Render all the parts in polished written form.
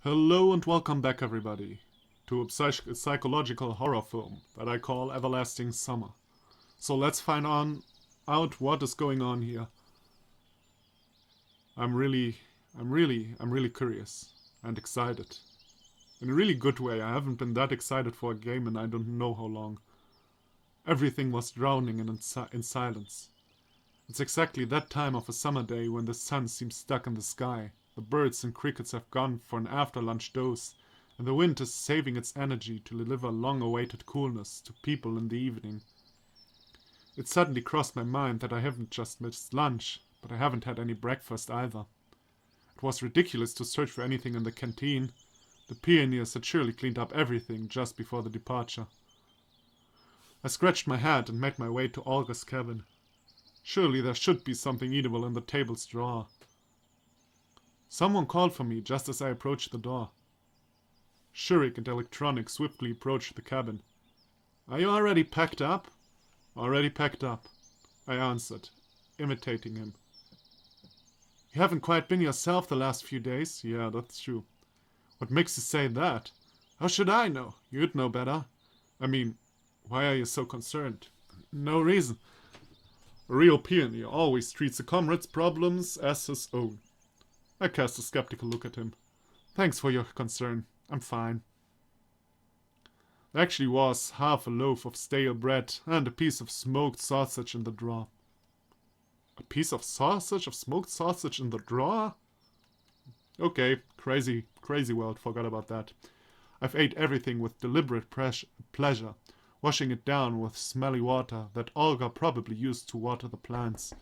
Hello and welcome back, everybody, to a psychological horror film that I call Everlasting Summer. So let's find out what is going on here. I'm really curious and excited. In a really good way. I haven't been that excited for a game in I don't know how long. Everything was drowning in silence. It's exactly that time of a summer day when the sun seems stuck in the sky. The birds and crickets have gone for an after-lunch doze, and the wind is saving its energy to deliver long-awaited coolness to people in the evening. It suddenly crossed my mind that I haven't just missed lunch, but I haven't had any breakfast either. It was ridiculous to search for anything in the canteen. The pioneers had surely cleaned up everything just before the departure. I scratched my head and made my way to Olga's cabin. Surely there should be something eatable in the table's drawer. Someone called for me just as I approached the door. Shurik and Electronic swiftly approached the cabin. "Are you already packed up?" "Already packed up," I answered, imitating him. "You haven't quite been yourself the last few days." "Yeah, that's true." "What makes you say that?" "How should I know? You'd know better." "I mean, why are you so concerned?" "No reason. A real pioneer always treats a comrade's problems as his own." I cast a skeptical look at him. "Thanks for your concern. I'm fine." There actually was half a loaf of stale bread and a piece of smoked sausage in the drawer. A piece of smoked sausage in the drawer? Okay, crazy world, forgot about that. I've ate everything with deliberate pleasure, washing it down with smelly water that Olga probably used to water the plants.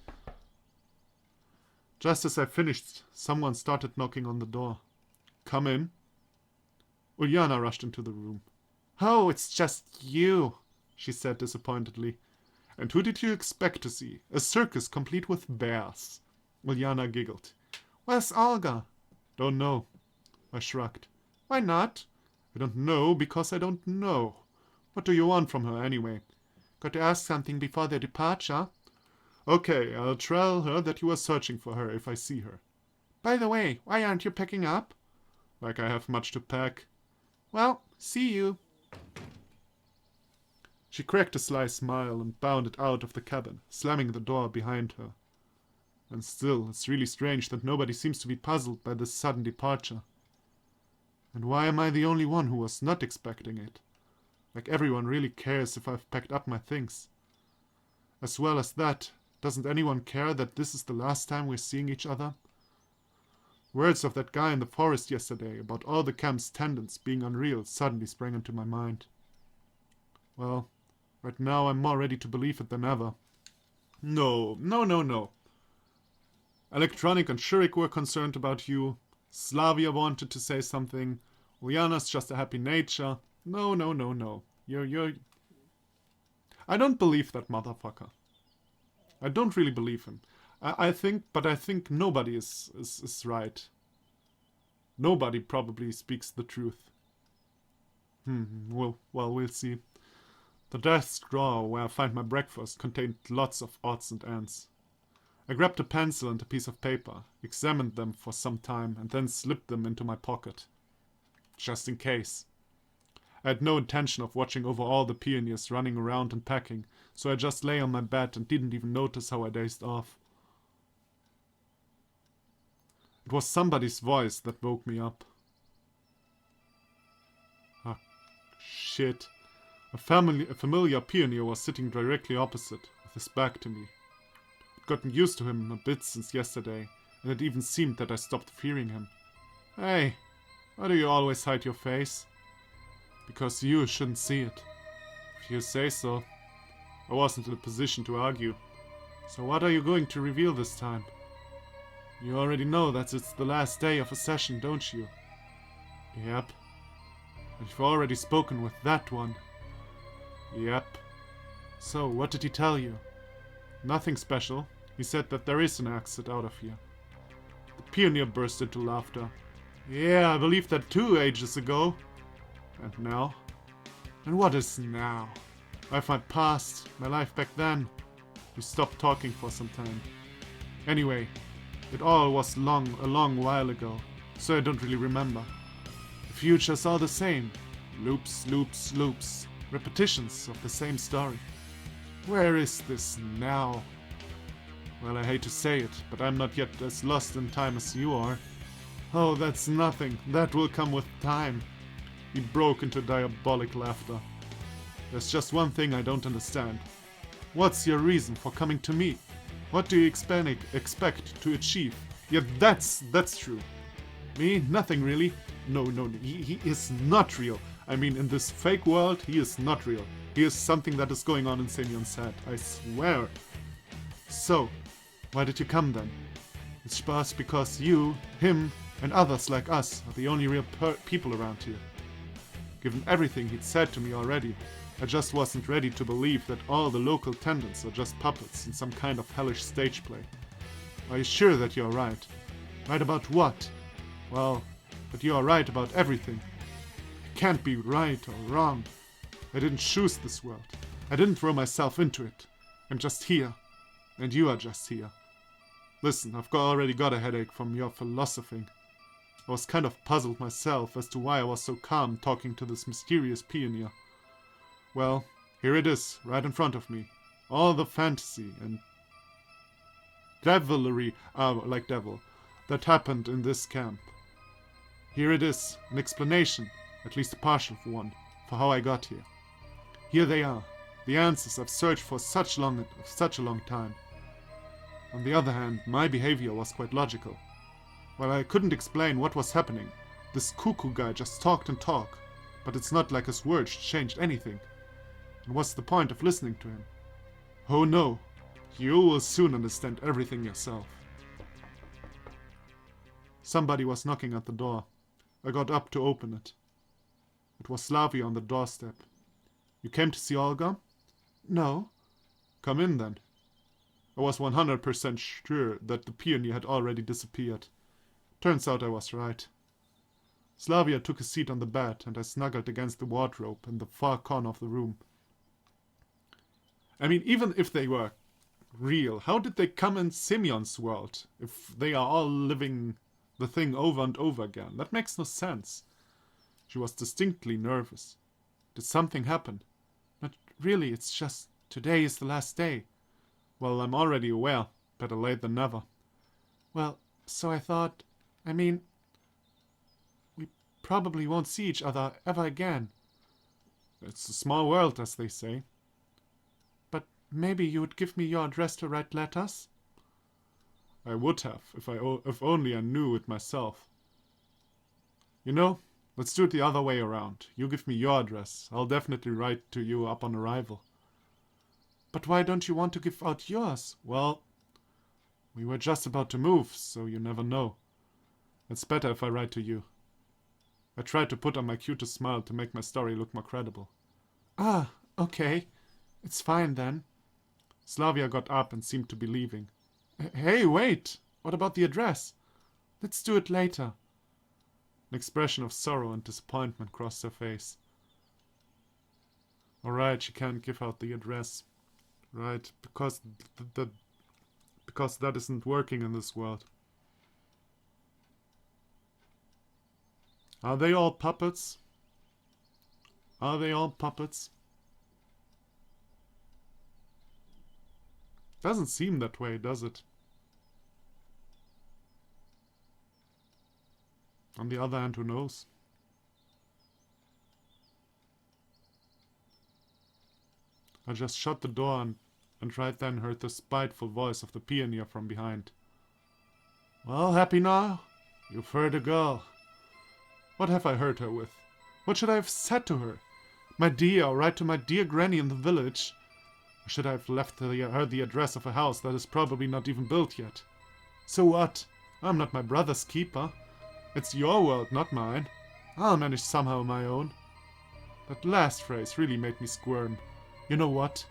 Just as I finished, someone started knocking on the door. "Come in." Uliana rushed into the room. "Oh, it's just you," she said disappointedly. "And who did you expect to see? A circus complete with bears." Uliana giggled. "Where's Olga?" "Don't know." I shrugged. "Why not?" "I don't know because I don't know. What do you want from her anyway?" "Got to ask something before their departure." "Okay, I'll tell her that you are searching for her if I see her." "By the way, why aren't you packing up?" "Like I have much to pack." "Well, see you." She cracked a sly smile and bounded out of the cabin, slamming the door behind her. And still, it's really strange that nobody seems to be puzzled by this sudden departure. And why am I the only one who was not expecting it? Like everyone really cares if I've packed up my things. As well as that, doesn't anyone care that this is the last time we're seeing each other? Words of that guy in the forest yesterday about all the camp's tendons being unreal suddenly sprang into my mind. Well, right now I'm more ready to believe it than ever. No. Electronic and Shurik were concerned about you. Slavia wanted to say something. Uliana's just a happy nature. No. You're... I don't believe that motherfucker. I don't really believe him. I think nobody is right. Nobody probably speaks the truth. We'll see. The desk drawer where I find my breakfast contained lots of odds and ends. I grabbed a pencil and a piece of paper, examined them for some time, and then slipped them into my pocket. Just in case. I had no intention of watching over all the pioneers running around and packing, so I just lay on my bed and didn't even notice how I dazed off. It was somebody's voice that woke me up. Ah, shit. A familiar pioneer was sitting directly opposite, with his back to me. I'd gotten used to him a bit since yesterday, and it even seemed that I stopped fearing him. "Hey, why do you always hide your face?" "Because you shouldn't see it." "If you say so." I wasn't in a position to argue. "So what are you going to reveal this time?" "You already know that it's the last day of a session, don't you?" "Yep." "And you've already spoken with that one." "Yep." "So, what did he tell you?" "Nothing special. He said that there is an exit out of here." The pioneer burst into laughter. "Yeah, I believed that too ages ago." "And now?" "And what is now?" "I have my past, my life back then." We stopped talking for some time. "Anyway, it all was a long while ago, so I don't really remember. future's all the same. Loops, loops, loops. Repetitions of the same story. Where is this now? Well, I hate to say it, but I'm not yet as lost in time as you are. Oh, that's nothing. That will come with time. He broke into diabolic laughter. There's just one thing I don't understand. What's your reason for coming to me? What do you expect to achieve? Yeah, that's true. Me? Nothing really. No, he is not real. I mean, in this fake world, he is not real. He is something that is going on in Semyon's head, I swear. So, why did you come then? It's just because you, him, and others like us are the only real people around here. Given everything he'd said to me already, I just wasn't ready to believe that all the local attendants are just puppets in some kind of hellish stage play. Are you sure that you're right? Right about what? Well, that you are right about everything. I can't be right or wrong. I didn't choose this world. I didn't throw myself into it. I'm just here. And you are just here. Listen, I've already got a headache from your philosophing. I was kind of puzzled myself as to why I was so calm talking to this mysterious pioneer. Well, here it is, right in front of me. All the fantasy and devilry, like devil, that happened in this camp. Here it is, an explanation, at least a partial one, for how I got here. Here they are, the answers I've searched for such a long time. On the other hand, my behavior was quite logical. While I couldn't explain what was happening, this cuckoo guy just talked and talked, but it's not like his words changed anything. And what's the point of listening to him? Oh no, you will soon understand everything yourself. Somebody was knocking at the door. I got up to open it. It was Slavia on the doorstep. You came to see Olga? No. Come in then. I was 100% sure that the pioneer had already disappeared. Turns out I was right. Slavia took a seat on the bed and I snuggled against the wardrobe in the far corner of the room. I mean, even if they were real, how did they come in Semyon's world if they are all living the thing over and over again? That makes no sense. She was distinctly nervous. Did something happen? But really, it's just today is the last day. Well, I'm already aware. Better late than never. Well, so I thought, we probably won't see each other ever again. It's a small world, as they say. But maybe you would give me your address to write letters? I would have, if only I knew it myself. You know, let's do it the other way around. You give me your address. I'll definitely write to you upon arrival. But why don't you want to give out yours? Well, we were just about to move, so you never know. It's better if I write to you. I tried to put on my cutest smile to make my story look more credible. Ah, okay. It's fine then. Slavia got up and seemed to be leaving. Hey, wait! What about the address? Let's do it later. An expression of sorrow and disappointment crossed her face. Alright, she can't give out the address. Right, because that isn't working in this world. Are they all puppets? Are they all puppets? Doesn't seem that way, does it? On the other hand, who knows? I just shut the door and right then heard the spiteful voice of the pioneer from behind. Well, happy now? You've heard a girl. What have I heard her with? What should I have said to her? My dear, or write to my dear granny in the village? Or should I have left her the address of a house that is probably not even built yet? So what? I'm not my brother's keeper. It's your world, not mine. I'll manage somehow my own. That last phrase really made me squirm. You know what?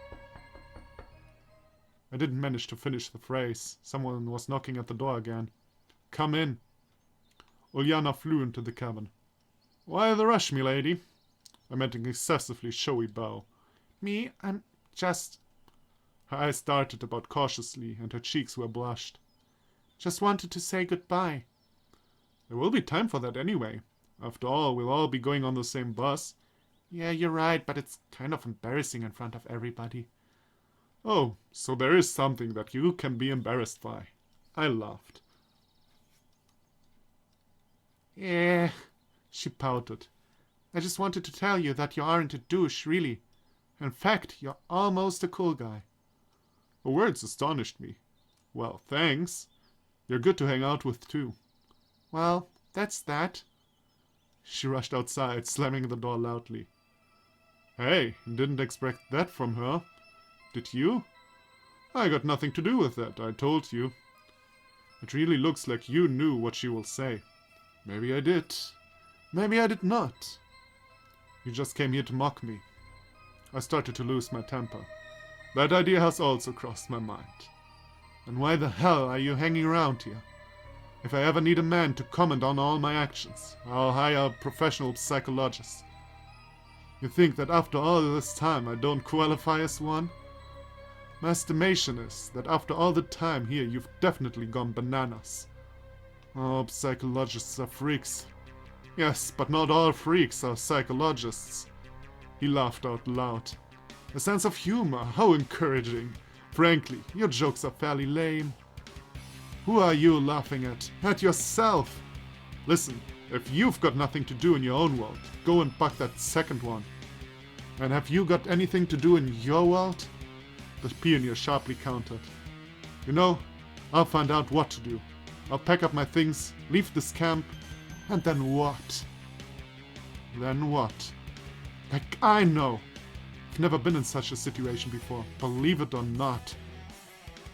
I didn't manage to finish the phrase. Someone was knocking at the door again. Come in. Uliana flew into the cabin. Why the rush, milady? I made an excessively showy bow. Me, I'm just... Her eyes darted about cautiously, and her cheeks were blushed. Just wanted to say goodbye. There will be time for that anyway. After all, we'll all be going on the same bus. Yeah, you're right, but it's kind of embarrassing in front of everybody. Oh, so there is something that you can be embarrassed by. I laughed. Yeah, she pouted. I just wanted to tell you that you aren't a douche, really. In fact, you're almost a cool guy. The words astonished me. Well, thanks. You're good to hang out with, too. Well, that's that. She rushed outside, slamming the door loudly. Hey, didn't expect that from her. Did you? I got nothing to do with that, I told you. It really looks like you knew what she will say. Maybe I did. Maybe I did not. You just came here to mock me. I started to lose my temper. That idea has also crossed my mind. And why the hell are you hanging around here? If I ever need a man to comment on all my actions, I'll hire a professional psychologist. You think that after all this time I don't qualify as one? My estimation is that after all the time here you've definitely gone bananas. Oh, psychologists are freaks. Yes, but not all freaks are psychologists. He laughed out loud. A sense of humor, how encouraging. Frankly, your jokes are fairly lame. Who are you laughing at? At yourself. Listen, if you've got nothing to do in your own world, go and bug that second one. And have you got anything to do in your world? The pioneer sharply countered. You know, I'll find out what to do. I'll pack up my things, leave this camp, and then what? Then what? Like, I know. I've never been in such a situation before, believe it or not.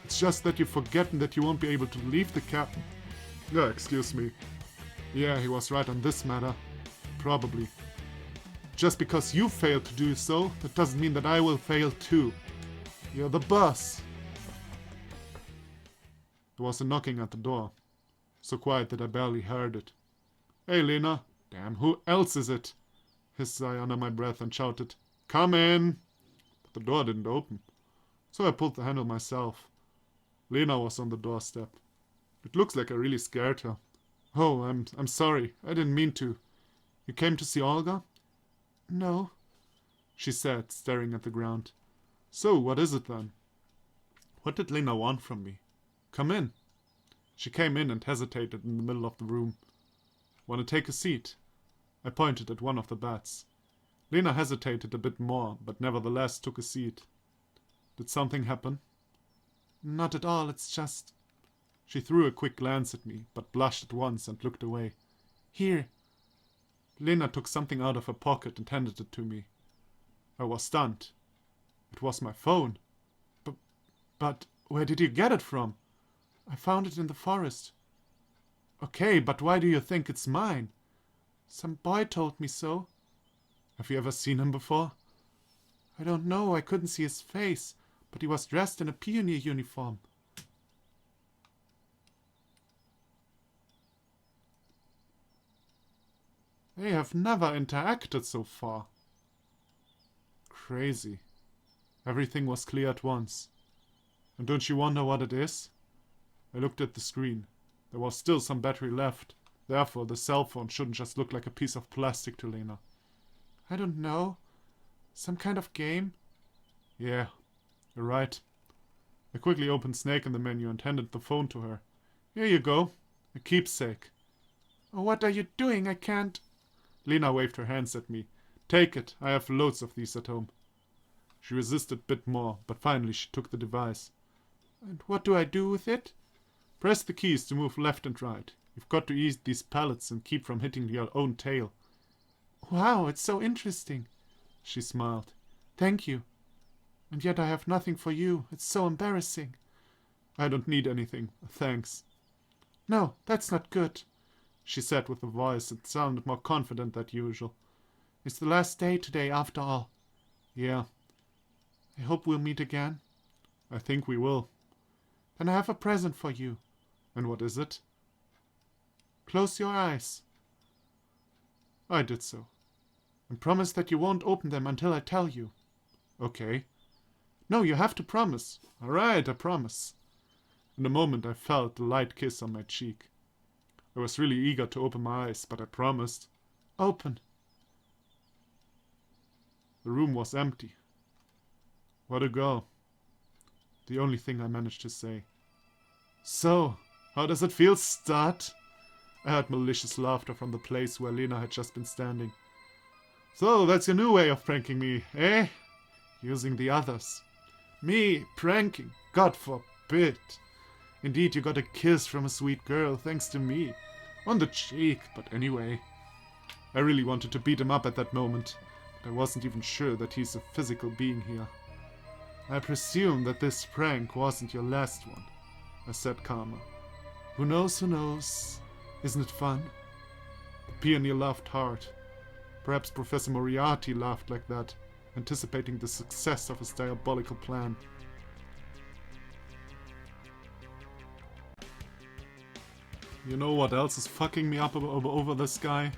It's just that you've forgotten that you won't be able to leave the camp. Yeah, excuse me. Yeah, he was right on this matter. Probably. Just because you failed to do so, that doesn't mean that I will fail too. You're the boss. There was a knocking at the door. So quiet that I barely heard it. Hey, Lena. Damn, who else is it? Hissed I under my breath and shouted, Come in! But the door didn't open. So I pulled the handle myself. Lena was on the doorstep. It looks like I really scared her. Oh, I'm sorry. I didn't mean to. You came to see Olga? No, she said, staring at the ground. So, what is it then? What did Lena want from me? Come in. She came in and hesitated in the middle of the room. Want to take a seat? I pointed at one of the beds. Lena hesitated a bit more, but nevertheless took a seat. Did something happen? Not at all, it's just... She threw a quick glance at me, but blushed at once and looked away. Here. Lena took something out of her pocket and handed it to me. I was stunned. It was my phone. But where did you get it from? I found it in the forest. Okay, but why do you think it's mine? Some boy told me so. Have you ever seen him before? I don't know, I couldn't see his face, but he was dressed in a pioneer uniform. They have never interacted so far. Crazy. Everything was clear at once. And don't you wonder what it is? I looked at the screen. There was still some battery left. Therefore, the cell phone shouldn't just look like a piece of plastic to Lena. I don't know. Some kind of game? Yeah, you're right. I quickly opened Snake in the menu and handed the phone to her. Here you go. A keepsake. Oh, what are you doing? I can't... Lena waved her hands at me. Take it. I have loads of these at home. She resisted a bit more, but finally she took the device. And what do I do with it? Press the keys to move left and right. You've got to eat these pellets and keep from hitting your own tail. Wow, it's so interesting. She smiled. Thank you. And yet I have nothing for you. It's so embarrassing. I don't need anything, thanks. No, that's not good, she said with a voice that sounded more confident than usual. It's the last day today, after all. Yeah. I hope we'll meet again. I think we will. Then I have a present for you. And what is it? Close your eyes. I did so. And promise that you won't open them until I tell you. Okay. No, you have to promise. All right, I promise. In a moment I felt a light kiss on my cheek. I was really eager to open my eyes, but I promised. Open. The room was empty. What a go. The only thing I managed to say. So, how does it feel, stud? I heard malicious laughter from the place where Lena had just been standing. So, that's your new way of pranking me, eh? Using the others. Me, pranking? God forbid. Indeed, you got a kiss from a sweet girl, thanks to me. On the cheek, but anyway. I really wanted to beat him up at that moment, but I wasn't even sure that he's a physical being here. I presume that this prank wasn't your last one, I said calmer. Who knows, who knows? Isn't it fun? The pioneer laughed hard. Perhaps Professor Moriarty laughed like that, anticipating the success of his diabolical plan. You know what else is fucking me up over this guy?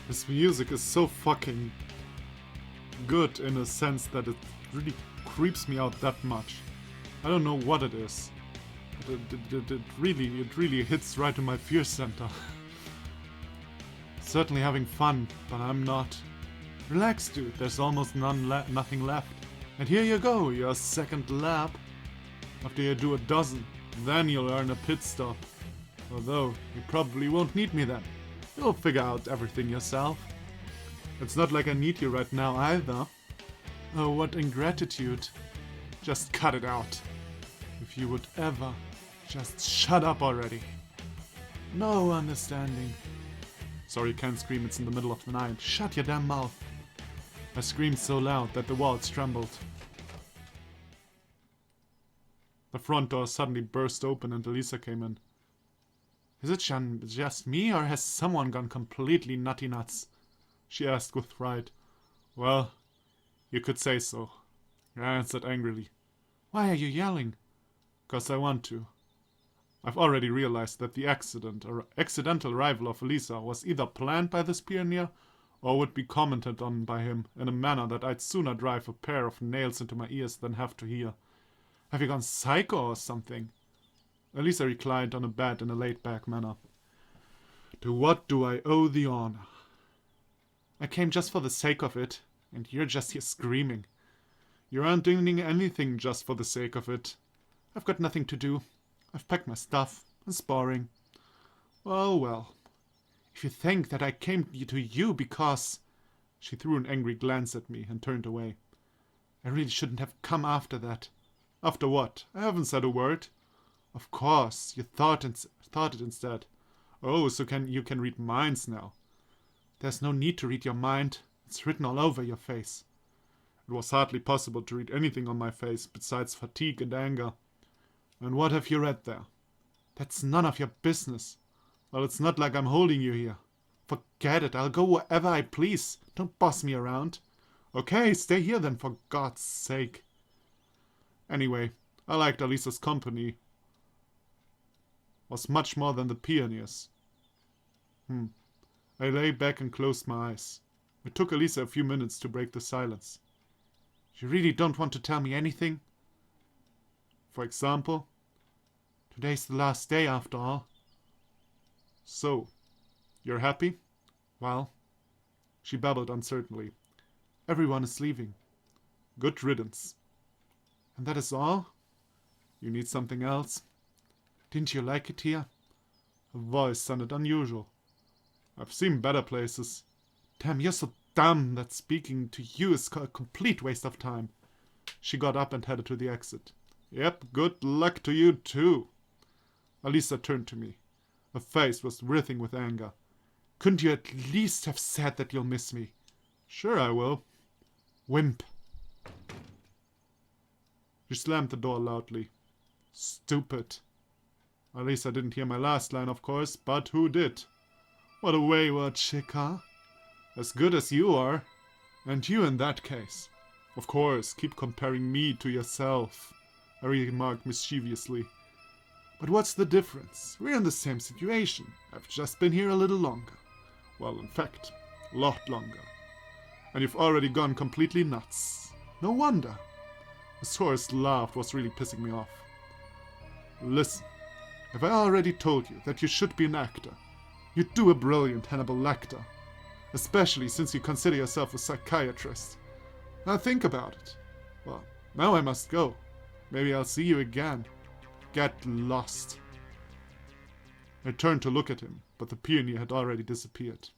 His music is so fucking good in a sense that it really creeps me out that much. I don't know what it is. It really hits right in my fear center. Certainly having fun, but I'm not. Relax, dude, there's almost nothing left. And here you go, your second lap. After you do a dozen, then you'll earn a pit stop. Although, you probably won't need me then. You'll figure out everything yourself. It's not like I need you right now either. Oh, what ingratitude. Just cut it out. If you would ever, just shut up already. No understanding. Sorry, can't scream, it's in the middle of the night. Shut your damn mouth. I screamed so loud that the walls trembled. The front door suddenly burst open and Elisa came in. Is it just me, or has someone gone completely nutty nuts? She asked with fright. Well, you could say so. I answered angrily. Why are you yelling? 'Cause I want to. I've already realized that the accidental arrival of Elisa was either planned by this pioneer or would be commented on by him in a manner that I'd sooner drive a pair of nails into my ears than have to hear. Have you gone psycho or something? Elisa reclined on a bed in a laid-back manner. To what do I owe the honor? I came just for the sake of it, and you're just here screaming. You aren't doing anything just for the sake of it. I've got nothing to do. I've packed my stuff. It's boring. Well. If you think that I came to you because... She threw an angry glance at me and turned away. I really shouldn't have come after that. After what? I haven't said a word. Of course, you thought it instead. Oh, so you can read minds now. There's no need to read your mind. It's written all over your face. It was hardly possible to read anything on my face besides fatigue and anger. And what have you read there? That's none of your business. Well, it's not like I'm holding you here. Forget it, I'll go wherever I please. Don't boss me around. Okay, stay here then, for God's sake. Anyway, I liked Alisa's company. Was much more than the pioneers. I lay back and closed my eyes. It took Elisa a few minutes to break the silence. You really don't want to tell me anything? For example? Today's the last day after all. So, you're happy? Well, she babbled uncertainly. Everyone is leaving. Good riddance. And that is all? You need something else? Didn't you like it here? Her voice sounded unusual. I've seen better places. Damn, you're so dumb that speaking to you is a complete waste of time. She got up and headed to the exit. Yep, good luck to you too. Elisa turned to me. Her face was writhing with anger. Couldn't you at least have said that you'll miss me? Sure I will. Wimp. She slammed the door loudly. Stupid. Elisa didn't hear my last line, of course, but who did? What a wayward chick, huh? As good as you are. And you in that case. Of course, keep comparing me to yourself, I remarked mischievously. But what's the difference? We're in the same situation. I've just been here a little longer. Well, in fact, a lot longer. And you've already gone completely nuts. No wonder. His hoarse laugh was really pissing me off. Listen, have I already told you that you should be an actor? You'd do a brilliant Hannibal Lecter. Especially since you consider yourself a psychiatrist. Now think about it. Well, now I must go. Maybe I'll see you again. Get lost. I turned to look at him, but the peony had already disappeared.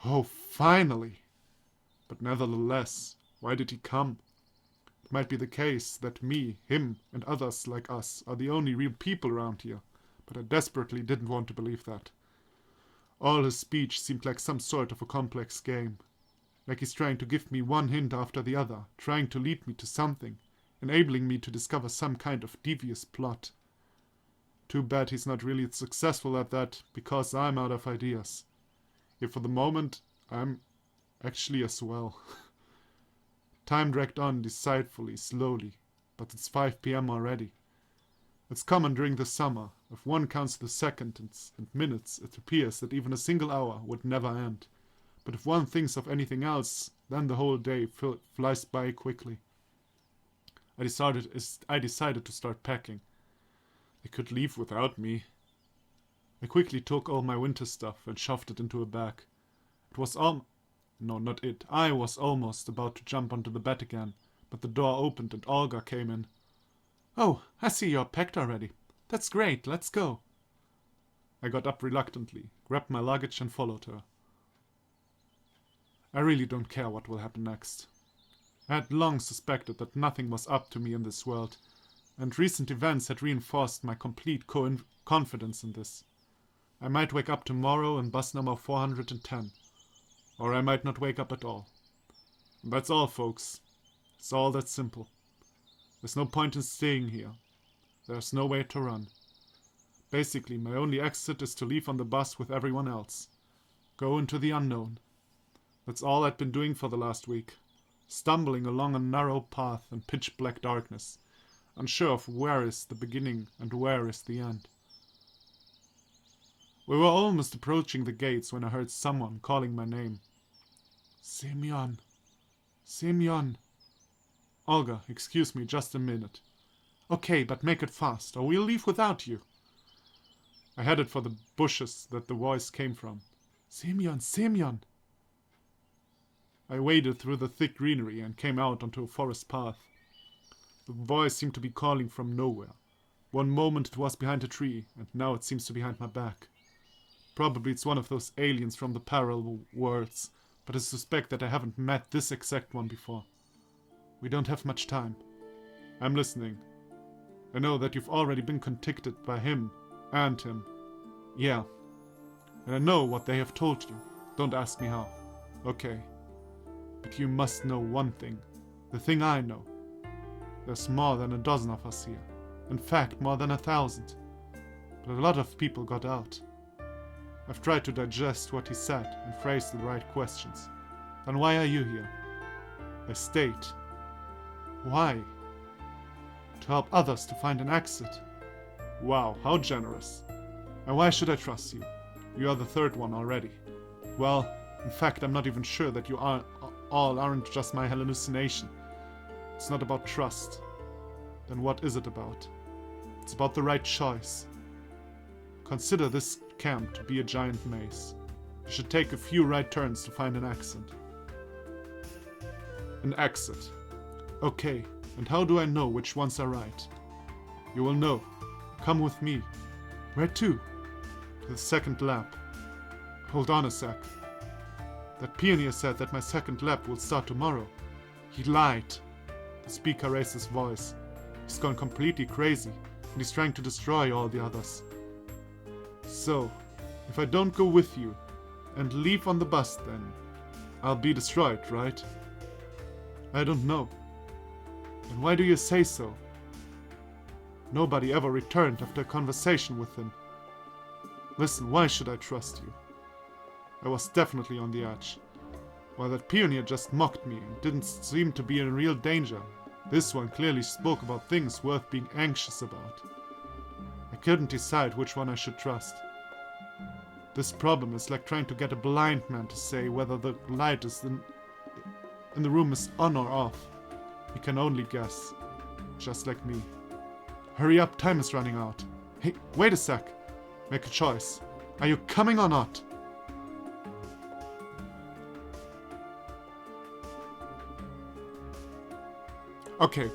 Oh, finally! But nevertheless, why did he come? It might be the case that me, him, and others like us are the only real people around here, but I desperately didn't want to believe that. All his speech seemed like some sort of a complex game. Like he's trying to give me one hint after the other, trying to lead me to something, enabling me to discover some kind of devious plot. Too bad he's not really successful at that, because I'm out of ideas. Yet for the moment, I'm actually as well. Time dragged on decidefully, slowly, but it's 5 p.m. already. It's common during the summer. If one counts the seconds and minutes, it appears that even a single hour would never end. But if one thinks of anything else, then the whole day flies by quickly. I decided to start packing. They could leave without me. I quickly took all my winter stuff and shoved it into a bag. It was No, not it. I was almost about to jump onto the bed again, but the door opened and Olga came in. "Oh, I see you're packed already. That's great, let's go." I got up reluctantly, grabbed my luggage and followed her. I really don't care what will happen next. I had long suspected that nothing was up to me in this world, and recent events had reinforced my complete confidence in this. I might wake up tomorrow in bus number 410, or I might not wake up at all. And that's all, folks. It's all that simple. There's no point in staying here. There's nowhere to run. Basically, my only exit is to leave on the bus with everyone else. Go into the unknown. That's all I'd been doing for the last week. Stumbling along a narrow path in pitch-black darkness, unsure of where is the beginning and where is the end. We were almost approaching the gates when I heard someone calling my name. "Semyon! Semyon!" "Olga, excuse me just a minute." "Okay, but make it fast, or we'll leave without you." I headed for the bushes that the voice came from. "Semyon! Semyon!" I waded through the thick greenery and came out onto a forest path. The voice seemed to be calling from nowhere. One moment it was behind a tree, and now it seems to be behind my back. Probably it's one of those aliens from the parallel worlds, but I suspect that I haven't met this exact one before. We don't have much time. I'm listening. I know that you've already been contacted by him and him. Yeah. And I know what they have told you. Don't ask me how. Okay. But you must know one thing. The thing I know. There's more than a dozen of us here. In fact, more than 1,000. But a lot of people got out. I've tried to digest what he said and phrase the right questions. Then why are you here? I stayed. Why? To help others to find an exit. Wow, how generous. And why should I trust you? You are the third one already. Well, in fact, I'm not even sure that you all aren't just my hallucination. It's not about trust. Then what is it about? It's about the right choice. Consider this camp to be a giant maze. You should take a few right turns to find an exit. An exit. Okay, and how do I know which ones are right? You will know. Come with me. Where to? To the second lab. Hold on a sec. That pioneer said that my second lab will start tomorrow. He lied. The speaker raised his voice. He's gone completely crazy, and he's trying to destroy all the others. So, if I don't go with you, and leave on the bus then, I'll be destroyed, right? I don't know. And why do you say so? Nobody ever returned after a conversation with him. Listen, why should I trust you? I was definitely on the edge. While that pioneer just mocked me and didn't seem to be in real danger, this one clearly spoke about things worth being anxious about. I couldn't decide which one I should trust. This problem is like trying to get a blind man to say whether the light is in the room is on or off. He can only guess, just like me. Hurry up, time is running out. Hey, wait a sec. Make a choice. Are you coming or not? Okay,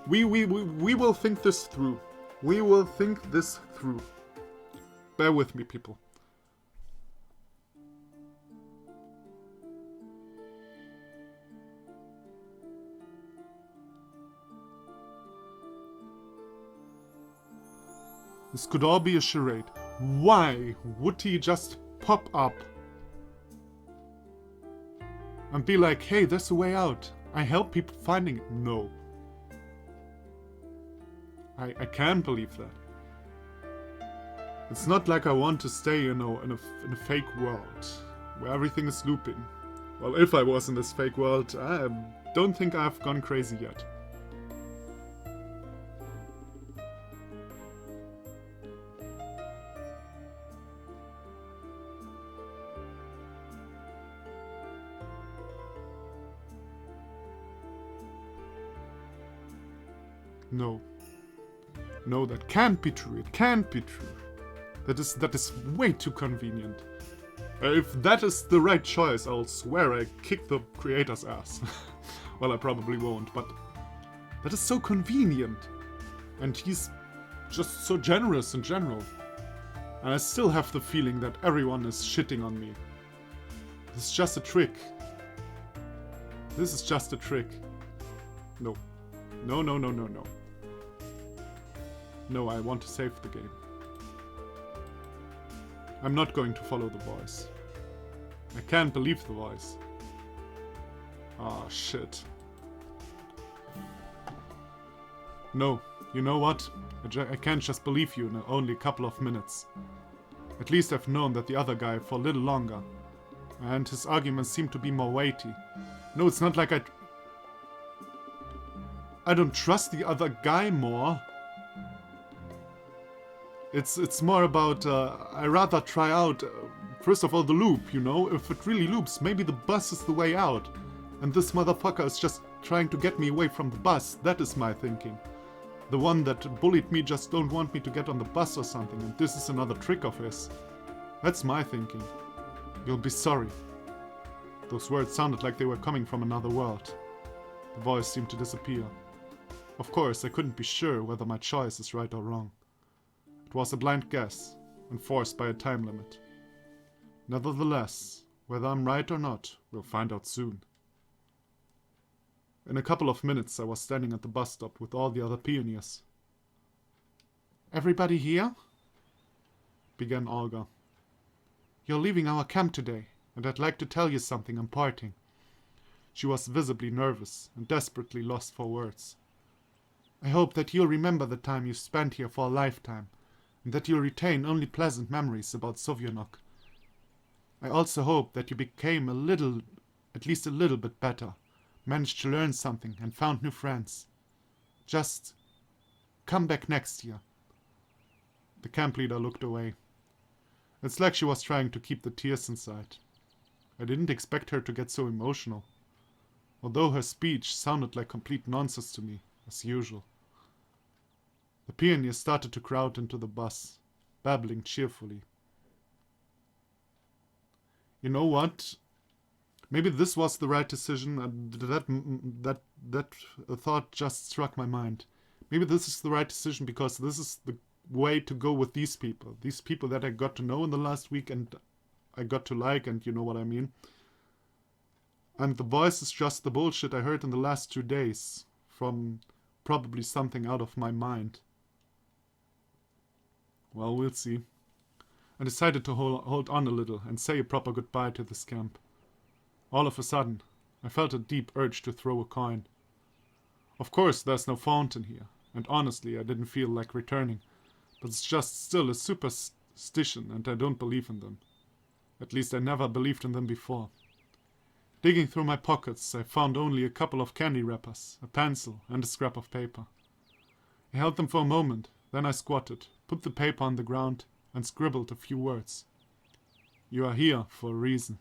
we will think this through. We will think this through. Bear with me, people. This could all be a charade. Why would he just pop up and be like, hey, there's a way out. I help people finding it. No. I can't believe that. It's not like I want to stay, you know, in a fake world where everything is looping. Well, if I was in this fake world, I don't think I've gone crazy yet. No. No, that can't be true. It can't be true. That is way too convenient. If that is the right choice, I'll swear I kick the creator's ass. Well, I probably won't, but that is so convenient. And he's just so generous in general. And I still have the feeling that everyone is shitting on me. This is just a trick. This is just a trick. No. No, no, no, no, no. No, I want to save the game. I'm not going to follow the voice. I can't believe the voice. Ah, shit. No, you know what? I can't just believe you in only a couple of minutes. At least I've known that the other guy for a little longer. And his arguments seem to be more weighty. No, it's not like I don't trust the other guy more. It's more about, I rather try out, first of all, the loop, you know? If it really loops, maybe the bus is the way out. And this motherfucker is just trying to get me away from the bus. That is my thinking. The one that bullied me just don't want me to get on the bus or something, and this is another trick of his. That's my thinking. You'll be sorry. Those words sounded like they were coming from another world. The voice seemed to disappear. Of course, I couldn't be sure whether my choice is right or wrong. It was a blind guess, enforced by a time limit. Nevertheless, whether I'm right or not, we'll find out soon. In a couple of minutes, I was standing at the bus stop with all the other pioneers. "Everybody here?" began Olga. "You're leaving our camp today, and I'd like to tell you something important." She was visibly nervous and desperately lost for words. "I hope that you'll remember the time you spent here for a lifetime, and that you'll retain only pleasant memories about Sovyanok. I also hope that you became at least a little bit better, managed to learn something and found new friends. Just come back next year." The camp leader looked away. It's like she was trying to keep the tears inside. I didn't expect her to get so emotional, although her speech sounded like complete nonsense to me, as usual. The pioneers started to crowd into the bus, babbling cheerfully. You know what? Maybe this was the right decision, and that thought just struck my mind. Maybe this is the right decision because this is the way to go with these people that I got to know in the last week and I got to like, and you know what I mean. And the voice is just the bullshit I heard in the last 2 days, from probably something out of my mind. Well, we'll see. I decided to hold on a little and say a proper goodbye to this camp. All of a sudden, I felt a deep urge to throw a coin. Of course, there's no fountain here, and honestly, I didn't feel like returning, but it's just still a superstition, and I don't believe in them. At least I never believed in them before. Digging through my pockets, I found only a couple of candy wrappers, a pencil, and a scrap of paper. I held them for a moment, then I squatted, put the paper on the ground, and scribbled a few words. "You are here for a reason."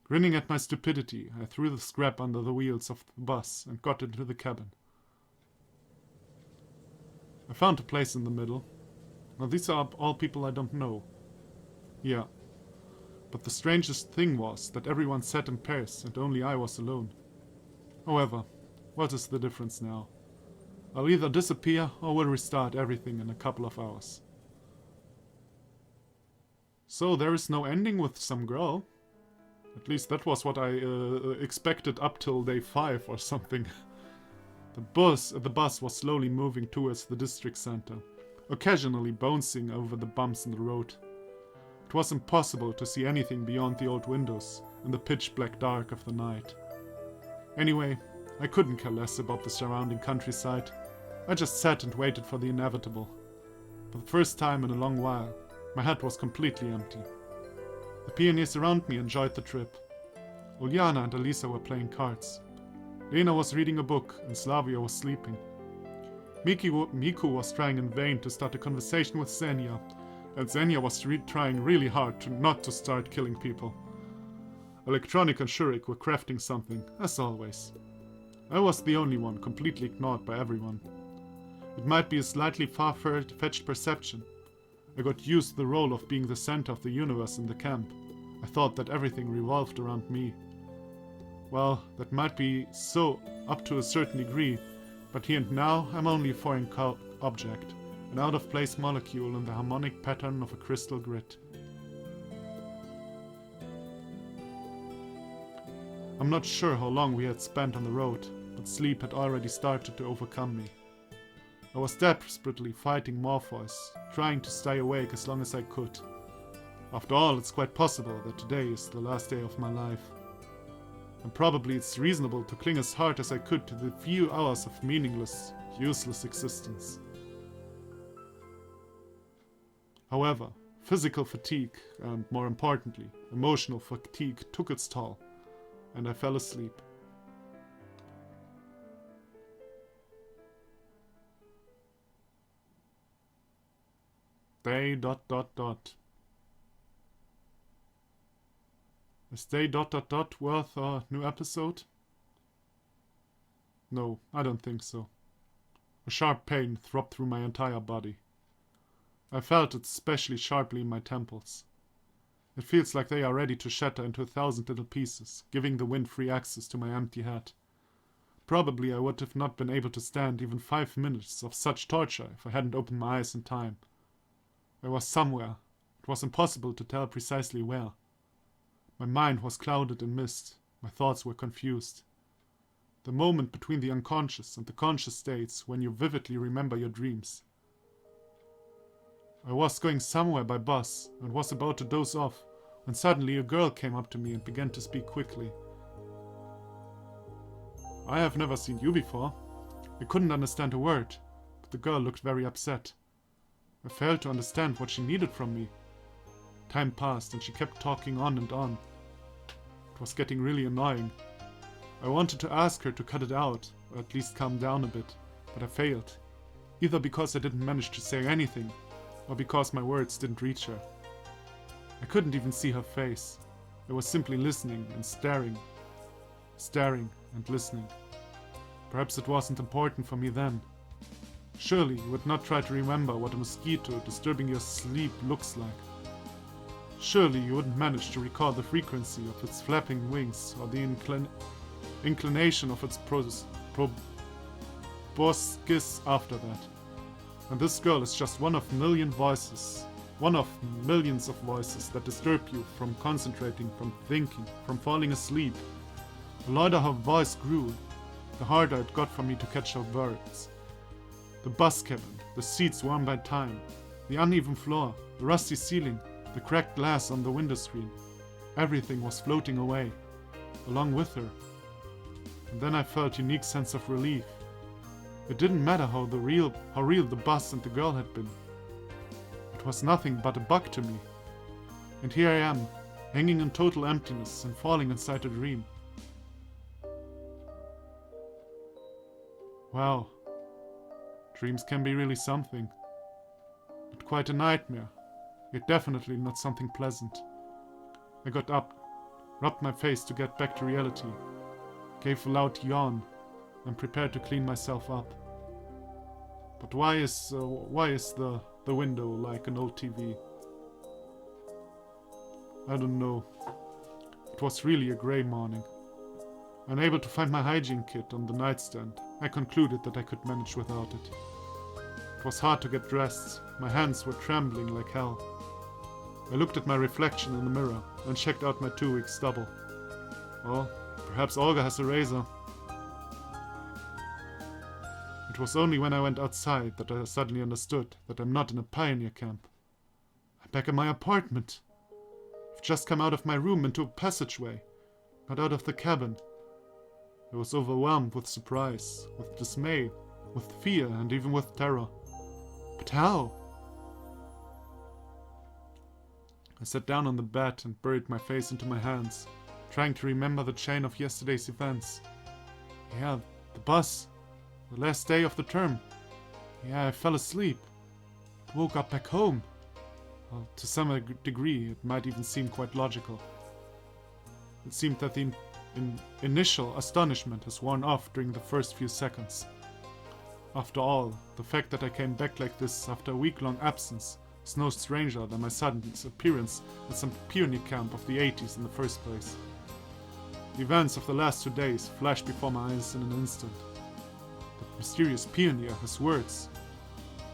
Grinning at my stupidity, I threw the scrap under the wheels of the bus and got into the cabin. I found a place in the middle. Now these are all people I don't know. Yeah. But the strangest thing was that everyone sat in pairs and only I was alone. However, What is the difference now? I'll either disappear or will restart everything in a couple of hours. So there is no ending with some girl. At least that was what I expected up till day 5 or something. The bus was slowly moving towards the district center, occasionally bouncing over the bumps in the road. It was impossible to see anything beyond the old windows in the pitch black dark of the night. Anyway, I couldn't care less about the surrounding countryside. I just sat and waited for the inevitable. For the first time in a long while, my head was completely empty. The pioneers around me enjoyed the trip. Uljana and Elisa were playing cards. Lena was reading a book and Slavia was sleeping. Miku was trying in vain to start a conversation with Xenia, and Xenia was trying really hard not to start killing people. Electronic and Shurik were crafting something, as always. I was the only one completely ignored by everyone. It might be a slightly far-fetched perception. I got used to the role of being the center of the universe in the camp. I thought that everything revolved around me. Well, that might be so up to a certain degree, but here and now I'm only a foreign object, an out-of-place molecule in the harmonic pattern of a crystal grid. I'm not sure how long we had spent on the road, but sleep had already started to overcome me. I was desperately fighting Morpheus, trying to stay awake as long as I could. After all, it's quite possible that today is the last day of my life. And probably it's reasonable to cling as hard as I could to the few hours of meaningless, useless existence. However, physical fatigue, and more importantly, emotional fatigue took its toll, and I fell asleep. Day ... Is day ... worth a new episode? No, I don't think so. A sharp pain throbbed through my entire body. I felt it especially sharply in my temples. It feels like they are ready to shatter into 1,000 little pieces, giving the wind free access to my empty head. Probably I would have not been able to stand even 5 minutes of such torture if I hadn't opened my eyes in time. I was somewhere. It was impossible to tell precisely where. My mind was clouded in mist. My thoughts were confused. The moment between the unconscious and the conscious states when you vividly remember your dreams. I was going somewhere by bus and was about to doze off when suddenly a girl came up to me and began to speak quickly. I have never seen you before. I couldn't understand a word, but the girl looked very upset. I failed to understand what she needed from me. Time passed and she kept talking on and on. It was getting really annoying. I wanted to ask her to cut it out, or at least calm down a bit, but I failed. Either because I didn't manage to say anything, or because my words didn't reach her. I couldn't even see her face. I was simply listening and staring and listening. Perhaps it wasn't important for me then. Surely you would not try to remember what a mosquito disturbing your sleep looks like. Surely you wouldn't manage to recall the frequency of its flapping wings or the inclination of its proboscis after that. And this girl is just one of millions of voices that disturb you from concentrating, from thinking, from falling asleep. The louder her voice grew, the harder it got for me to catch her words. The bus cabin, the seats worn by time, the uneven floor, the rusty ceiling, the cracked glass on the window screen. Everything was floating away, along with her. And then I felt a unique sense of relief. It didn't matter how real the bus and the girl had been. It was nothing but a bug to me. And here I am, hanging in total emptiness and falling inside a dream. Wow. Dreams can be really something. But quite a nightmare. Yet definitely not something pleasant. I got up, rubbed my face to get back to reality, gave a loud yawn, and prepared to clean myself up. But why is the window like an old TV? I don't know. It was really a grey morning. Unable to find my hygiene kit on the nightstand, I concluded that I could manage without it. It was hard to get dressed, my hands were trembling like hell. I looked at my reflection in the mirror and checked out my 2-week stubble. Well, perhaps Olga has a razor. It was only when I went outside that I suddenly understood that I'm not in a pioneer camp. I'm back in my apartment. I've just come out of my room into a passageway, not out of the cabin. I was overwhelmed with surprise, with dismay, with fear, and even with terror. But how? I sat down on the bed and buried my face into my hands, trying to remember the chain of yesterday's events. Yeah, the bus. The last day of the term. Yeah, I fell asleep. Woke up back home. Well, to some degree, it might even seem quite logical. It seemed that the initial astonishment has worn off during the first few seconds. After all, the fact that I came back like this after a week-long absence is no stranger than my sudden appearance at some pioneer camp of the 80s in the first place. The events of the last 2 days flashed before my eyes in an instant. That mysterious pioneer has words.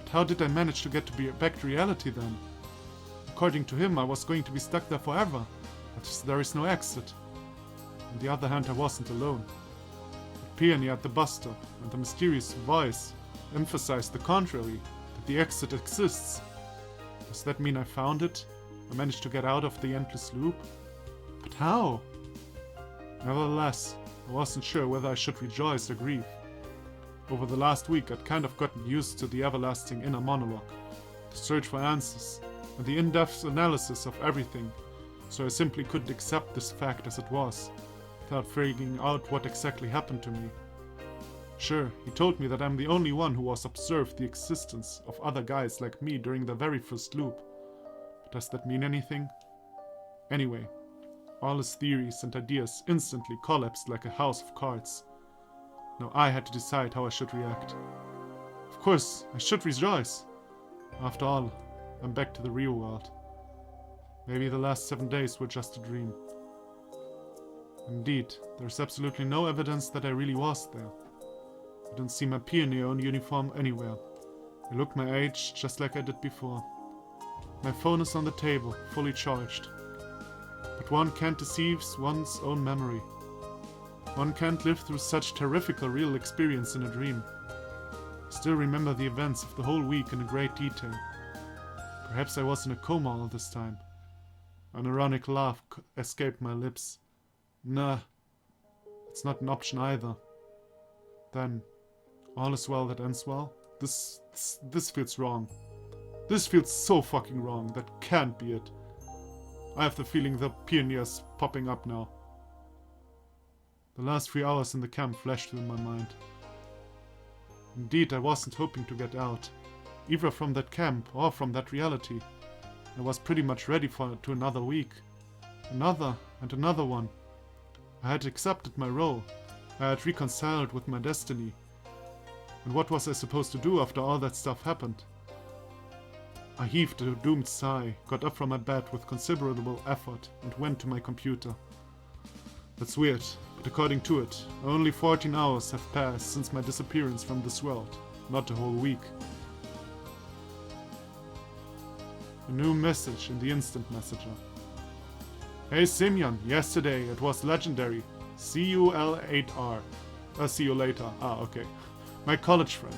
But how did I manage to get back to reality then? According to him, I was going to be stuck there forever, but there is no exit. On the other hand, I wasn't alone. The pioneer at the bus stop and the mysterious voice emphasized the contrary, that the exit exists. Does that mean I found it? I managed to get out of the endless loop? But how? Nevertheless, I wasn't sure whether I should rejoice or grieve. Over the last week, I'd kind of gotten used to the everlasting inner monologue, the search for answers, and the in-depth analysis of everything, so I simply couldn't accept this fact as it was, without figuring out what exactly happened to me. Sure, he told me that I'm the only one who has observed the existence of other guys like me during the very first loop. But does that mean anything? Anyway, all his theories and ideas instantly collapsed like a house of cards. Now I had to decide how I should react. Of course, I should rejoice. After all, I'm back to the real world. Maybe the last 7 days were just a dream. Indeed, there's absolutely no evidence that I really was there. I don't see my pioneer uniform anywhere. I look my age just like I did before. My phone is on the table, fully charged. But one can't deceive one's own memory. One can't live through such terrific real experience in a dream. I still remember the events of the whole week in great detail. Perhaps I was in a coma all this time. An ironic laugh escaped my lips. Nah, it's not an option either. Then, all is well that ends well? This feels wrong. This feels so fucking wrong. That can't be it. I have the feeling the pioneer's popping up now. The last 3 hours in the camp flashed through my mind. Indeed, I wasn't hoping to get out, either from that camp or from that reality. I was pretty much ready to another week. Another and another one. I had accepted my role. I had reconciled with my destiny. And what was I supposed to do after all that stuff happened? I heaved a doomed sigh, got up from my bed with considerable effort, and went to my computer. That's weird, but according to it, only 14 hours have passed since my disappearance from this world, not a whole week. A new message in the instant messenger. Hey Simeon, yesterday it was legendary. CUL8R. See you later. Okay. My college friend.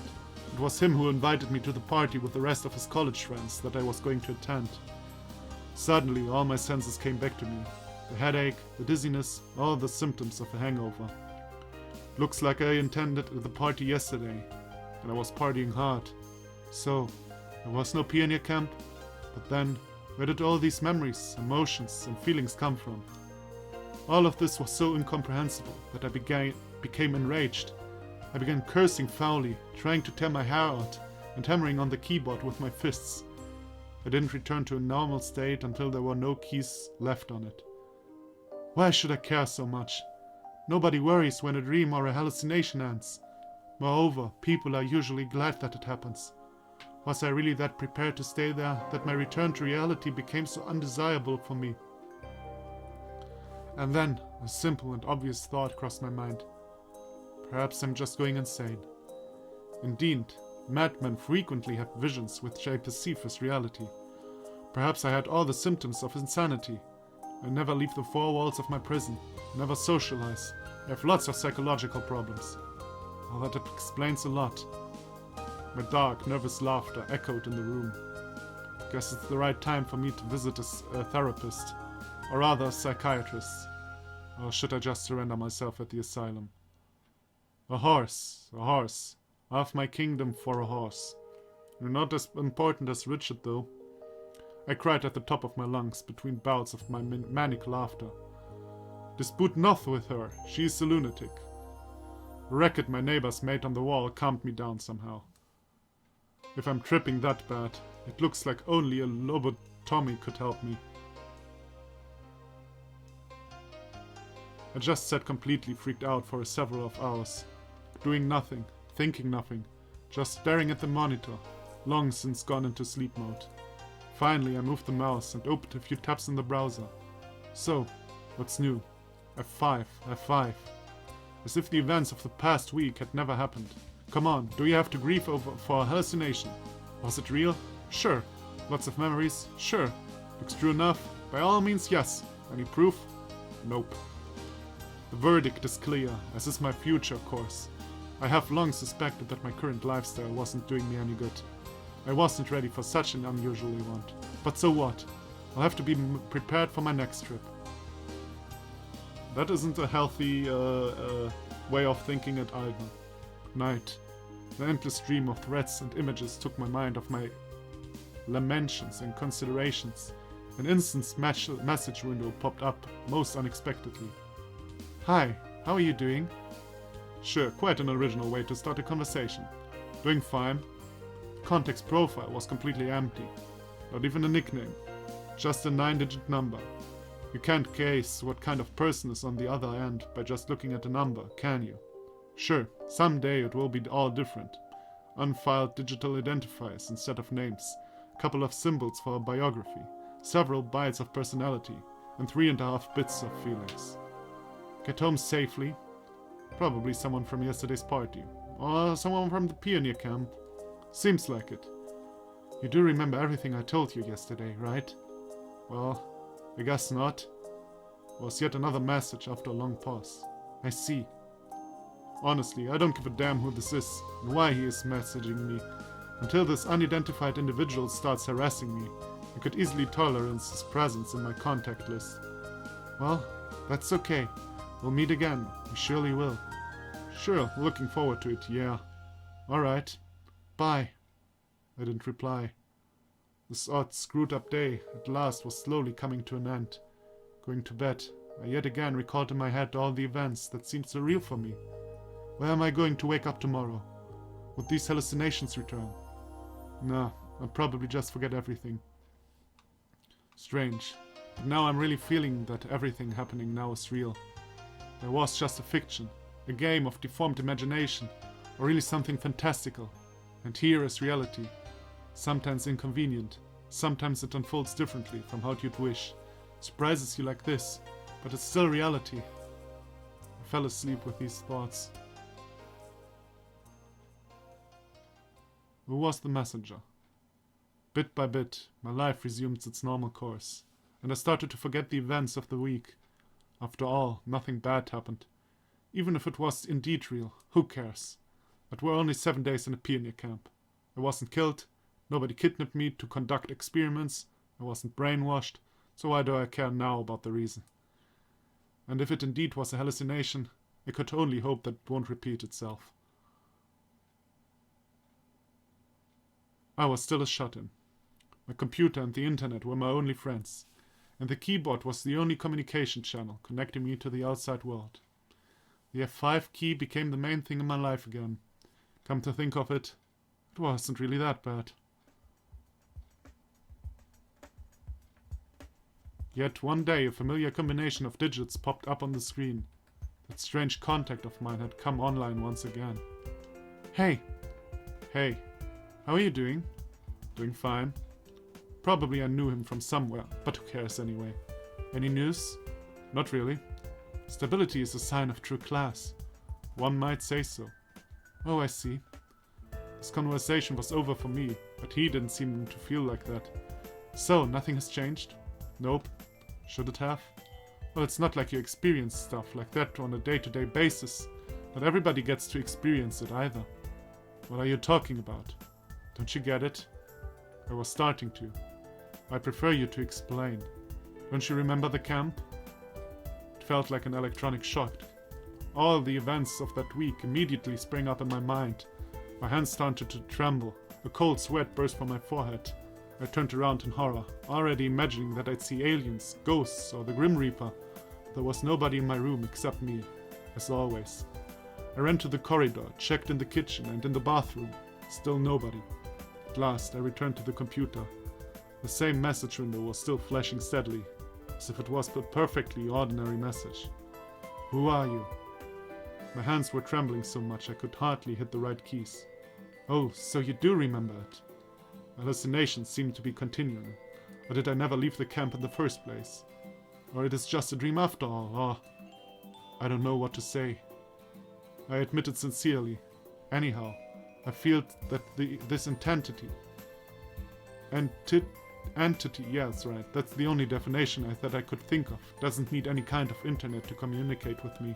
It was him who invited me to the party with the rest of his college friends that I was going to attend. Suddenly, all my senses came back to me. The headache, the dizziness, all the symptoms of a hangover. Looks like I attended the party yesterday, and I was partying hard. So, there was no pioneer camp? But then, where did all these memories, emotions, and feelings come from? All of this was so incomprehensible that I became enraged. I began cursing foully, trying to tear my hair out, and hammering on the keyboard with my fists. I didn't return to a normal state until there were no keys left on it. Why should I care so much? Nobody worries when a dream or a hallucination ends. Moreover, people are usually glad that it happens. Was I really that prepared to stay there, that my return to reality became so undesirable for me? And then a simple and obvious thought crossed my mind. Perhaps I'm just going insane. Indeed, madmen frequently have visions which I perceive as reality. Perhaps I had all the symptoms of insanity. I never leave the four walls of my prison, never socialize. I have lots of psychological problems. Well, that explains a lot. My dark, nervous laughter echoed in the room. Guess it's the right time for me to visit a therapist, or rather a psychiatrist. Or should I just surrender myself at the asylum? A horse, a horse. Half my kingdom for a horse. You're not as important as Richard, though. I cried at the top of my lungs between bouts of my manic laughter. Dispute not with her, she is a lunatic. The racket my neighbors made on the wall calmed me down somehow. If I'm tripping that bad, it looks like only a lobotomy could help me. I just sat completely freaked out for several of hours, doing nothing, thinking nothing, just staring at the monitor, long since gone into sleep mode. Finally, I moved the mouse and opened a few tabs in the browser. So, what's new? F5, F5. As if the events of the past week had never happened. Come on, do you have to grieve for a hallucination? Was it real? Sure. Lots of memories? Sure. Looks true enough? By all means, yes. Any proof? Nope. The verdict is clear, as is my future course. I have long suspected that my current lifestyle wasn't doing me any good. I wasn't ready for such an unusual event. But so what? I'll have to be prepared for my next trip. That isn't a healthy way of thinking at either. Night. The endless stream of threats and images took my mind off my lamentations and considerations. An instant message window popped up, most unexpectedly. Hi, how are you doing? Sure, quite an original way to start a conversation. Doing fine. The context profile was completely empty. Not even a nickname. Just a 9-digit number. You can't guess what kind of person is on the other end by just looking at a number, can you? Sure, someday it will be all different. Unfiled digital identifiers instead of names, a couple of symbols for a biography, several bytes of personality, and 3.5 bits of feelings. Get home safely? Probably someone from yesterday's party. Or someone from the pioneer camp. Seems like it. You do remember everything I told you yesterday, right? Well, I guess not. Was yet another message after a long pause. I see. Honestly, I don't give a damn who this is and why he is messaging me. Until this unidentified individual starts harassing me, I could easily tolerate his presence in my contact list. Well, that's okay. We'll meet again. We surely will. Sure, looking forward to it, yeah. Alright. Bye. I didn't reply. This odd, screwed-up day at last was slowly coming to an end. Going to bed, I yet again recalled in my head all the events that seemed so real for me. Where am I going to wake up tomorrow? Would these hallucinations return? No, I'll probably just forget everything. Strange, but now I'm really feeling that everything happening now is real. There was just a fiction, a game of deformed imagination, or really something fantastical. And here is reality. Sometimes inconvenient, sometimes it unfolds differently from how you'd wish. Surprises you like this, but it's still reality. I fell asleep with these thoughts. Who was the messenger? Bit by bit, my life resumed its normal course, and I started to forget the events of the week. After all, nothing bad happened. Even if it was indeed real, who cares? But we're only 7 days in a pioneer camp. I wasn't killed, nobody kidnapped me to conduct experiments, I wasn't brainwashed, so why do I care now about the reason? And if it indeed was a hallucination, I could only hope that it won't repeat itself. I was still a shut-in. My computer and the internet were my only friends, and the keyboard was the only communication channel connecting me to the outside world. The F5 key became the main thing in my life again. Come to think of it, it wasn't really that bad. Yet one day a familiar combination of digits popped up on the screen. That strange contact of mine had come online once again. Hey! Hey, how are you doing? Doing fine. Probably I knew him from somewhere, but who cares anyway. Any news? Not really. Stability is a sign of true class. One might say so. Oh, I see. This conversation was over for me, but he didn't seem to feel like that. So, nothing has changed? Nope. Should it have? Well, it's not like you experience stuff like that on a day-to-day basis. Not everybody gets to experience it either. What are you talking about? Don't you get it? I was starting to. I prefer you to explain. Don't you remember the camp? It felt like an electronic shock. All the events of that week immediately sprang up in my mind. My hands started to tremble. A cold sweat burst from my forehead. I turned around in horror, already imagining that I'd see aliens, ghosts, or the Grim Reaper. There was nobody in my room except me, as always. I ran to the corridor, checked in the kitchen and in the bathroom. Still nobody. At last, I returned to the computer. The same message window was still flashing steadily, as if it was a perfectly ordinary message. Who are you? My hands were trembling so much I could hardly hit the right keys. Oh, so you do remember it. Hallucinations seem to be continuing. Or did I never leave the camp in the first place? Or it is just a dream after all, or... I don't know what to say. I admitted sincerely. Anyhow, I feel that this entity, yes, right, that's the only definition that I could think of, doesn't need any kind of internet to communicate with me.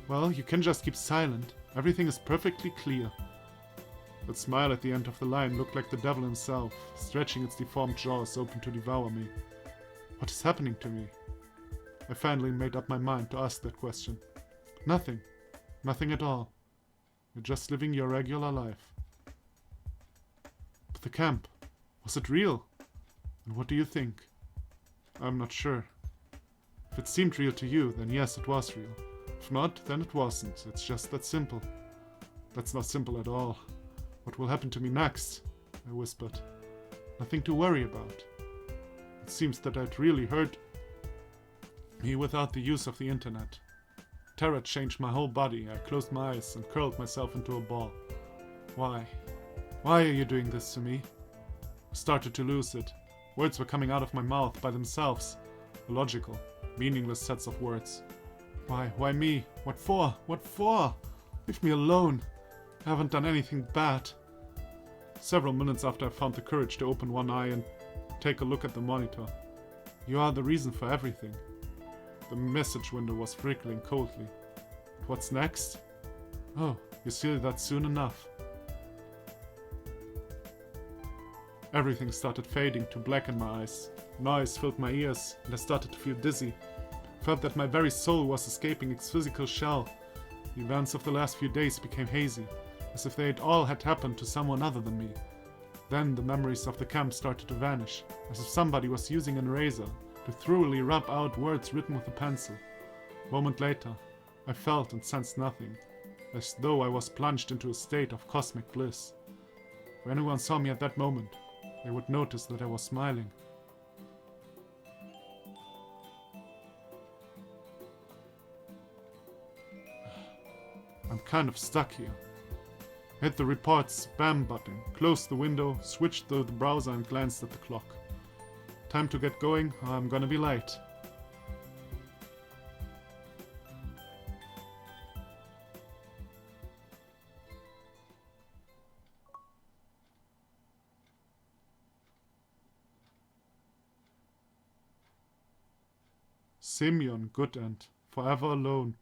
Well, you can just keep silent. Everything is perfectly clear. That smile at the end of the line looked like the devil himself, stretching its deformed jaws open to devour me. What is happening to me? I finally made up my mind to ask that question. Nothing. Nothing at all. You're just living your regular life. But the camp, was it real? And what do you think? I'm not sure. If it seemed real to you, then yes, it was real. If not, then it wasn't. It's just that simple. That's not simple at all. What will happen to me next? I whispered. Nothing to worry about. It seems that I'd really hurt me without the use of the internet. Terror changed my whole body. I closed my eyes and curled myself into a ball. Why? Why are you doing this to me? I started to lose it. Words were coming out of my mouth by themselves. Illogical, meaningless sets of words. Why? Why me? What for? What for? Leave me alone. I haven't done anything bad. Several minutes after I found the courage to open one eye and take a look at the monitor. You are the reason for everything. The message window was flickering coldly. But what's next? Oh, you see that soon enough. Everything started fading to black in my eyes. Noise filled my ears, and I started to feel dizzy. I felt that my very soul was escaping its physical shell. The events of the last few days became hazy, as if they all had happened to someone other than me. Then the memories of the camp started to vanish, as if somebody was using an eraser to thoroughly rub out words written with a pencil. A moment later, I felt and sensed nothing, as though I was plunged into a state of cosmic bliss. If anyone saw me at that moment, they would notice that I was smiling. I'm kind of stuck here. I hit the report spam button, closed the window, switched to the browser and glanced at the clock. Time to get going, or I'm gonna be late. Simeon, good end, forever alone.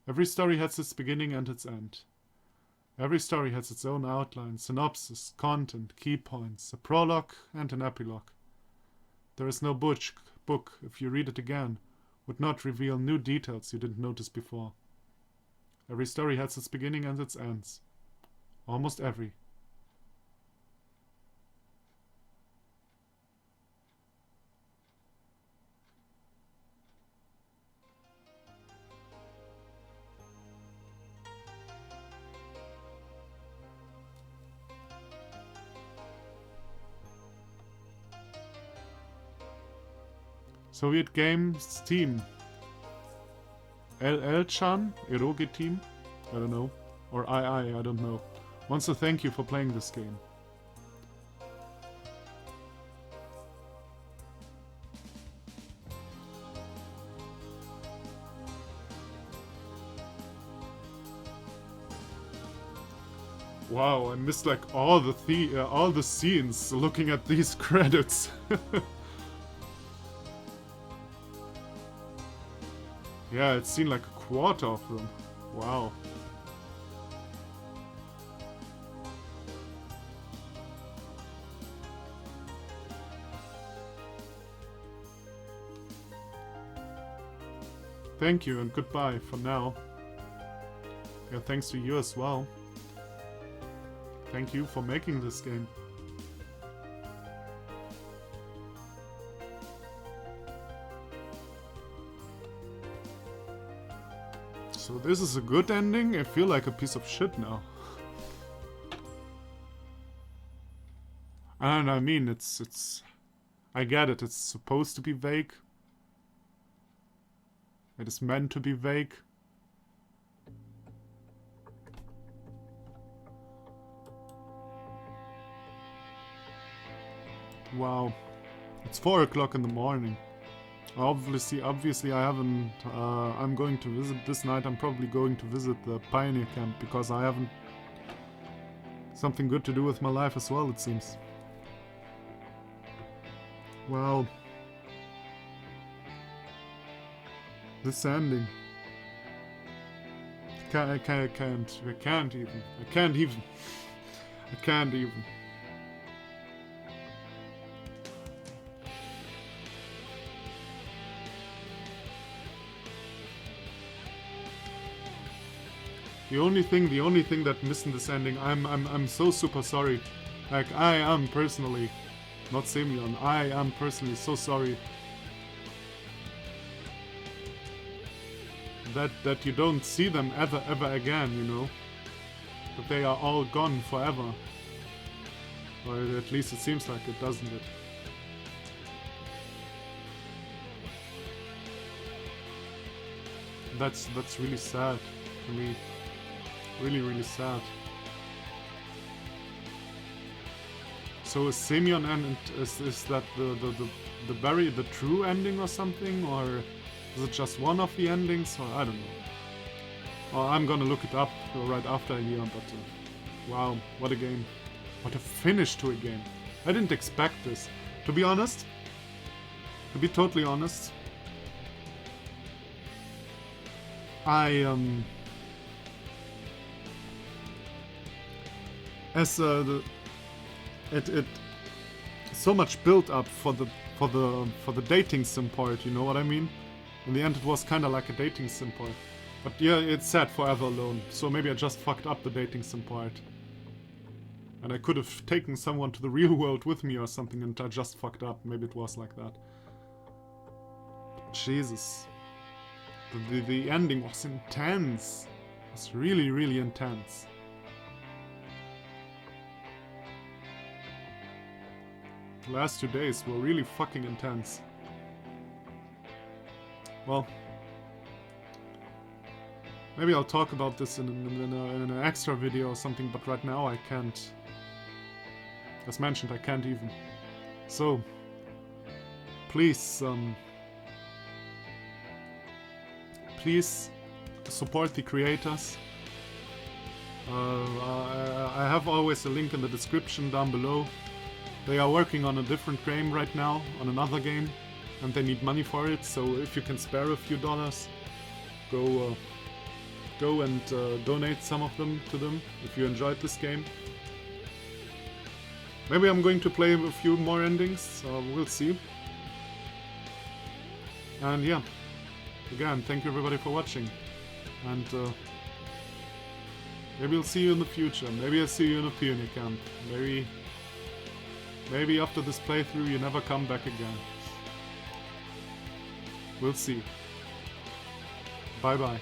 Every story has its beginning and its end. Every story has its own outline, synopsis, content, key points, a prologue and an epilogue. There is no book, if you read it again, would not reveal new details you didn't notice before. Every story has its beginning and its ends. Almost every. Soviet Games Team. LL-chan? Eroge Team? I don't know. Or I don't know. Wants to thank you for playing this game. Wow, I missed like all the scenes looking at these credits. Yeah, it's seen like a quarter of them. Wow. Thank you and goodbye for now. Yeah, thanks to you as well. Thank you for making this game. So this is a good ending? I feel like a piece of shit now. And I mean, it's... I get it, it's supposed to be vague. It is meant to be vague. Wow. It's 4 o'clock in the morning. Obviously I haven't... I'm going to visit this night. I'm probably going to visit the Pioneer Camp because I haven't... something good to do with my life as well, it seems. Wow. This ending. I can't even. The only thing that missed in this ending, I'm so super sorry. Like, I am personally, not Semyon, I am personally so sorry that you don't see them ever again, you know? That they are all gone forever. Or at least it seems like it, doesn't it? That's really sad for me. Really sad. So is Semyon and is that the true ending or something, or is it just one of the endings, or I don't know. Oh, I'm gonna look it up right after here, but wow, what a game. What a finish to a game. I didn't expect this. To be honest, to be totally honest, it so much built up for the dating sim part, you know what I mean? In the end it was kinda like a dating sim part. But yeah, it said Forever Alone, so maybe I just fucked up the dating sim part. And I could have taken someone to the real world with me or something and I just fucked up. Maybe it was like that. But Jesus. The ending was intense. It was really intense. The last 2 days were really fucking intense. Well, maybe I'll talk about this in an extra video or something, but right now I can't. As mentioned, I can't even. So, please, please support the creators. I have always a link in the description down below. They are working on a different game right now, on another game, and they need money for it, so if you can spare a few dollars, go and donate some of them to them if you enjoyed this game. Maybe I'm going to play a few more endings, we'll see. And yeah, again, thank you everybody for watching, and maybe I'll see you in the future. Maybe I'll see you in a Pioneer Camp. Maybe after this playthrough you never come back again. We'll see. Bye bye.